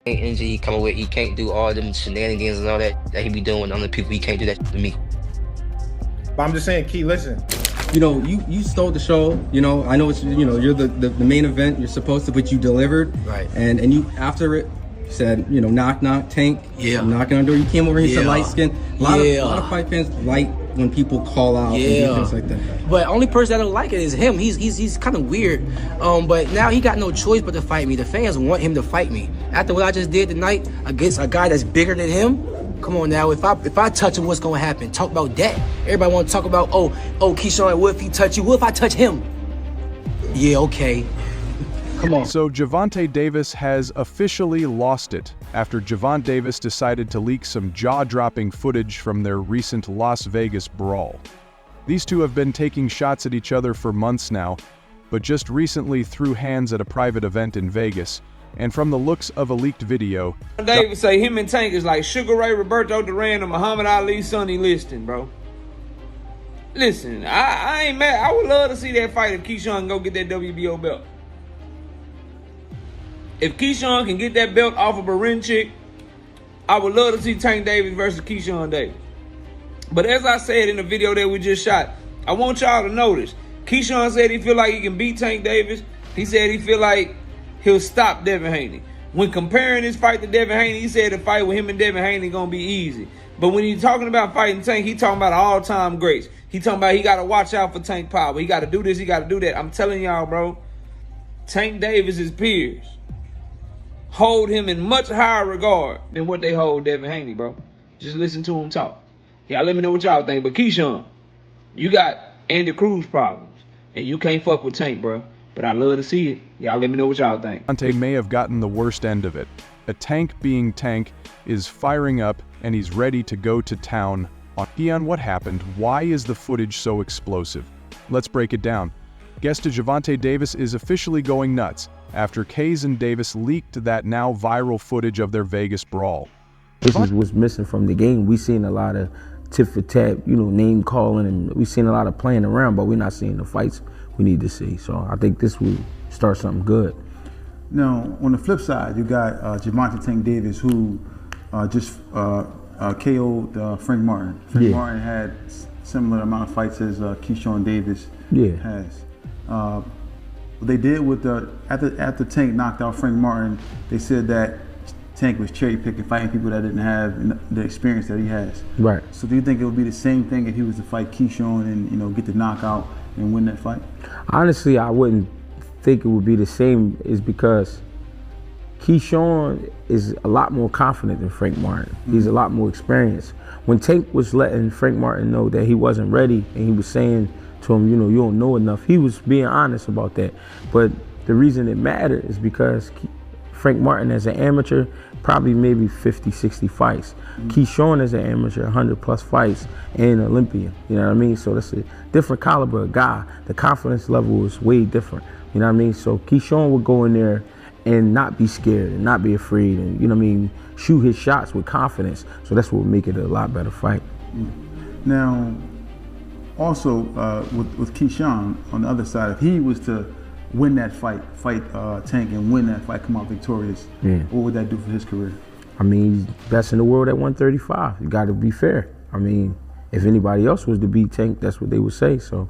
energy he coming with. He can't do all them shenanigans and all that he be doing on the people. He can't do that to me. But I'm just saying, Key, listen. You know, you stole the show. You know, I know it's, you know, you're the main event. You're supposed to, but you delivered. Right. And you, after it, said, you know, knock knock, Tank. Yeah. I'm knocking on the door. You came over here, said light skin. A lot of fight fans like when people call out and do things like that. But only person that don't like it is him. He's kind of weird. But now he got no choice but to fight me. The fans want him to fight me. After what I just did tonight against a guy that's bigger than him. Come on now, if I touch him, what's gonna happen? Talk about that. Everybody wanna talk about, oh, Keyshawn, what if he touch you? What if I touch him? Yeah, okay. Come on. So Gervonta Davis has officially lost it after Gervonta Davis decided to leak some jaw-dropping footage from their recent Las Vegas brawl. These two have been taking shots at each other for months now, but just recently threw hands at a private event in Vegas. And from the looks of a leaked video, Davis say him and Tank is like Sugar Ray, Roberto Duran, and Muhammad Ali, Sonny Liston, bro. Listen, I ain't mad. I would love to see that fight if Keyshawn go get that WBO belt. If Keyshawn can get that belt off of a ring chick, I would love to see Tank Davis versus Keyshawn Davis. But as I said in the video that we just shot, I want y'all to notice, Keyshawn said he feel like he can beat Tank Davis. He said he feel like he'll stop Devin Haney. When comparing this fight to Devin Haney, he said the fight with him and Devin Haney gonna be easy. But when he's talking about fighting Tank, he talking about all-time greats. He talking about he gotta watch out for Tank power. He gotta do this, he gotta do that. I'm telling y'all, bro, Tank Davis's peers hold him in much higher regard than what they hold Devin Haney, bro. Just listen to him talk. Y'all let me know what y'all think. But Keyshawn, you got Andy Cruz problems, and you can't fuck with Tank, bro. But I love to see it. Y'all let me know what y'all think. Gervonta may have gotten the worst end of it. A Tank being Tank is firing up and he's ready to go to town on what happened. Why is the footage so explosive? Let's break it down. Guest to Gervonta Davis is officially going nuts after Kays and Davis leaked that now viral footage of their Vegas brawl. This is what's missing from the game. We've seen a lot of tit for tat, you know, name calling, and we've seen a lot of playing around, but we're not seeing the fights we need to see. So I think this will start something good. Now, on the flip side, you got Gervonta Tank Davis, who just KO'd Frank Martin. Frank Martin had similar amount of fights as Keyshawn Davis has. What they did with after Tank knocked out Frank Martin, they said that Tank was cherry picking, fighting people that didn't have the experience that he has. Right. So do you think it would be the same thing if he was to fight Keyshawn and, you know, get the knockout and win that fight? Honestly, I wouldn't think it would be the same, is because Keyshawn is a lot more confident than Frank Martin. He's a lot more experienced. When Tank was letting Frank Martin know that he wasn't ready, and he was saying to him, you know, you don't know enough, he was being honest about that. But the reason it mattered is because Frank Martin as an amateur, probably maybe 50, 60 fights. Keyshawn as an amateur, 100 plus fights, and an Olympian, you know what I mean? So that's a different caliber of guy. The confidence level is way different, you know what I mean? So Keyshawn would go in there and not be scared and not be afraid, and, you know what I mean, shoot his shots with confidence. So that's what would make it a lot better fight. Now, also with Keyshawn on the other side, if he was to win that fight Tank and win that fight, come out victorious, what would that do for his career? I mean, he's best in the world at 135. You got to be fair. I mean, if anybody else was to beat Tank, that's what they would say. So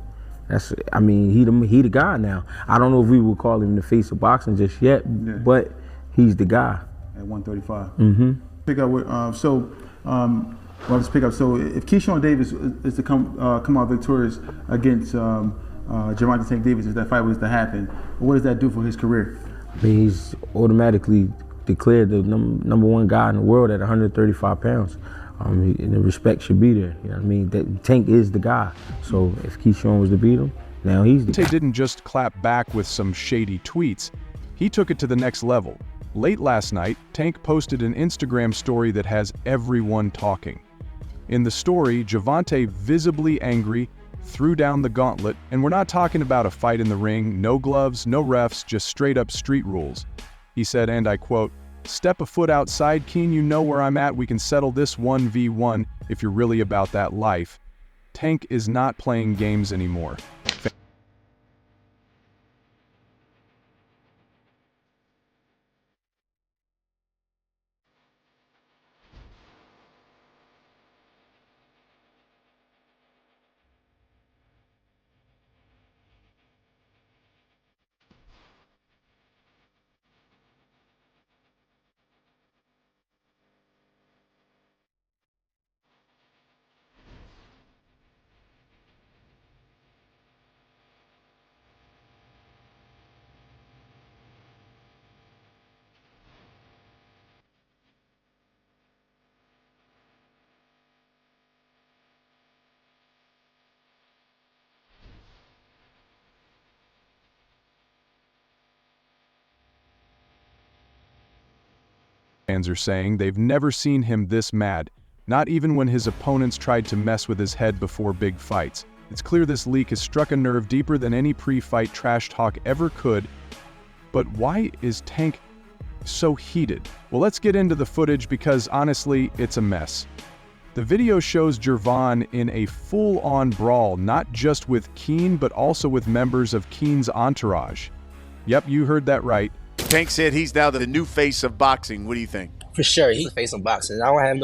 that's, I mean, he the guy now. I don't know if we would call him the face of boxing just yet, but he's the guy at 135. Pick up with well, let's pick up. So if Keyshawn Davis is to come out victorious against Gervonta Tank Davis, if that fight was to happen, what does that do for his career? I mean, he's automatically declared the number one guy in the world at 135 pounds. And the respect should be there. You know what I mean? That Tank is the guy. So if Keyshawn was to beat him, now he's the guy. Gervonta didn't just clap back with some shady tweets. He took it to the next level. Late last night, Tank posted an Instagram story that has everyone talking. In the story, Gervonta, visibly angry, threw down the gauntlet, and we're not talking about a fight in the ring, no gloves, no refs, just straight up street rules. He said, and I quote, "Step a foot outside, Keen, you know where I'm at, we can settle this 1v1 if you're really about that life." Tank is not playing games anymore. fans are saying they've never seen him this mad, not even when his opponents tried to mess with his head before big fights. It's clear this leak has struck a nerve deeper than any pre-fight trash talk ever could. But why is Tank so heated? Well, let's get into the footage because honestly, it's a mess. The video shows Gervon in a full-on brawl, not just with Keane, but also with members of Keane's entourage. Yep, you heard that right. Tank said he's now the new face of boxing. What do you think? For sure, he's the face of boxing. I don't have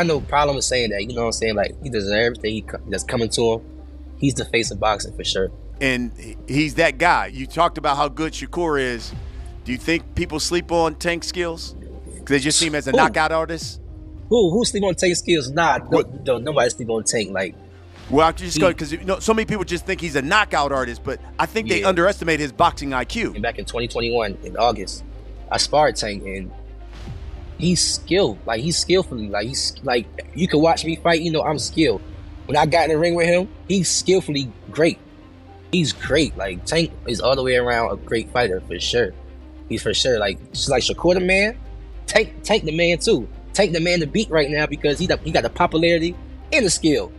no problem with saying that. You know what I'm saying? Like, he deserves everything that's coming to him. He's the face of boxing for sure. And he's that guy. You talked about how good Shakur is. Do you think people sleep on Tank's skills? Because they just see him as a knockout artist? Who sleep on Tank's skills? Nah, nobody sleep on Tank. Like, well, I'm just going because so many people just think he's a knockout artist, but I think they underestimate his boxing IQ. And back in 2021, in August, I sparred Tank, and he's skilled. Like, he's skillfully. Like, he's like, you can watch me fight. You know, I'm skilled. When I got in the ring with him, he's skillfully great. He's great. Like, Tank is all the way around a great fighter for sure. He's for sure like just like Shakur the man. Tank the man too. Tank the man to beat right now because he got the popularity and the skill.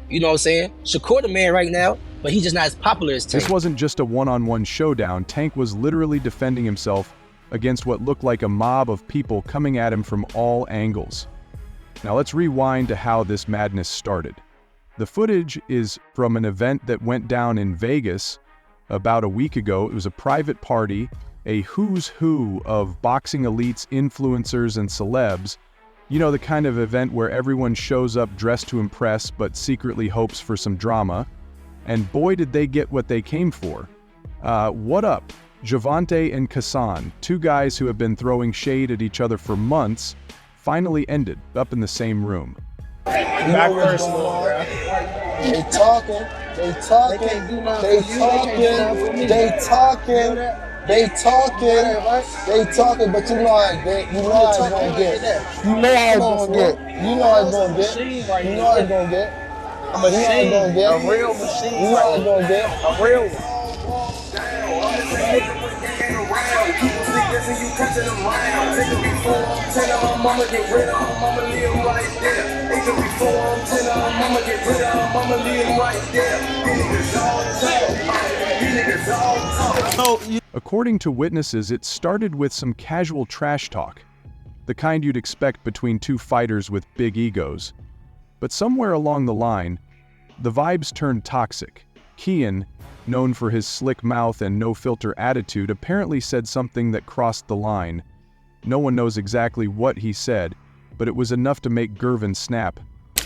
You know what I'm saying? Shakur the man right now, but he's just not as popular as Tank. This wasn't just a one-on-one showdown. Tank was literally defending himself against what looked like a mob of people coming at him from all angles. Now let's rewind to how this madness started. The footage is from an event that went down in Vegas about a week ago. It was a private party, a who's who of boxing elites, influencers, and celebs. You know, the kind of event where everyone shows up dressed to impress but secretly hopes for some drama. And boy, did they get what they came for. What up? Gervonta and Keyshawn, two guys who have been throwing shade at each other for months, finally ended up in the same room. Back first, they talking, but you know how it's gonna get. You know how it's gonna get. But he ain't gonna get a real machine. You know how it's gonna get a real one. According to witnesses, it started with some casual trash talk, the kind you'd expect between two fighters with big egos. But somewhere along the line, the vibes turned toxic. Keyshawn, known for his slick mouth and no-filter attitude, apparently said something that crossed the line. No one knows exactly what he said, but it was enough to make Gervon snap.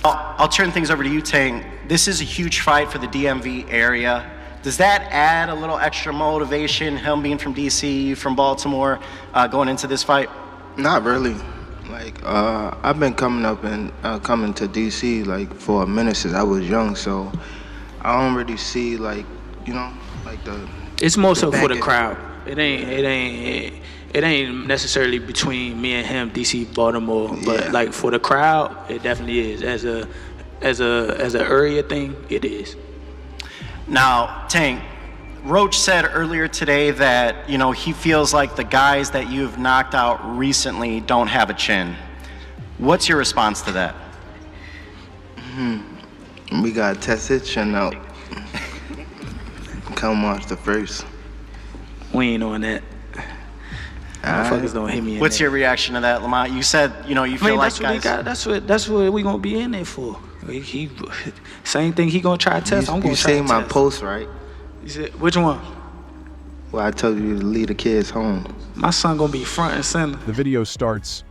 I'll turn things over to you, Tank. This is a huge fight for the DMV area. Does that add a little extra motivation, him being from DC, you from Baltimore, going into this fight? Not really. Like, I've been coming up and coming to DC like for a minute since I was young, so I don't really see like, you know, like the. It's more so for the crowd. It ain't necessarily between me and him, DC, Baltimore, but like for the crowd, it definitely is. As a area thing, it is. Now, Tank, Roach said earlier today that, you know, he feels like the guys that you've knocked out recently don't have a chin. What's your response to that? We got to test his chin out. Come watch the first. We ain't on that. Motherfuckers don't hit me. What's your reaction to that, Lamont? You said, you know, you feel like guys. That's what we gonna be in there for. He same thing he gonna try to test. I'm gonna try to test. You seen my post, right? You said which one? Well, I told you to leave the kids home. My son gonna be front and center. The video starts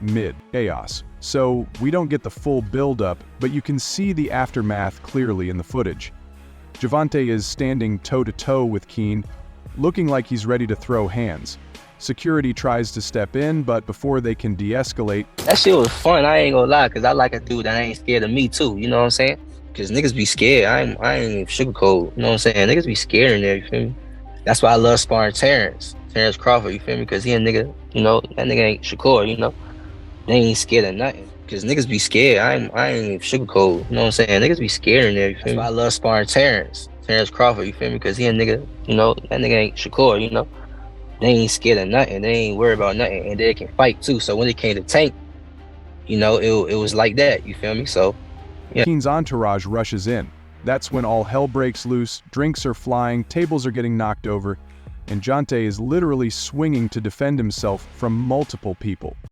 mid-chaos, so we don't get the full build-up, but you can see the aftermath clearly in the footage. Gervonta is standing toe-to-toe with Keane, looking like he's ready to throw hands. Security tries to step in, but before they can de-escalate... That shit was fun, I ain't gonna lie, because I like a dude that ain't scared of me too, you know what I'm saying? Because niggas be scared, I ain't sugarcoat, you know what I'm saying? Niggas be scared in there, you feel me? That's why I love sparring Terrence Crawford, you feel me? Because he a nigga, you know, that nigga ain't Shakur, you know? They ain't scared of nothing. Because niggas be scared, I ain't sugarcoat, you know what I'm saying? Niggas be scared in there, you feel me? That's why I love sparring Terrence Crawford, you feel me? Because he a nigga, you know, that nigga ain't Shakur, you know? they ain't scared of nothing. They ain't worried about nothing, and they can fight too. So when it came to Tank, you know, it was like that. You feel me? So yeah. Keen's entourage rushes in. That's when all hell breaks loose, drinks are flying, tables are getting knocked over, and Gervonta is literally swinging to defend himself from multiple people.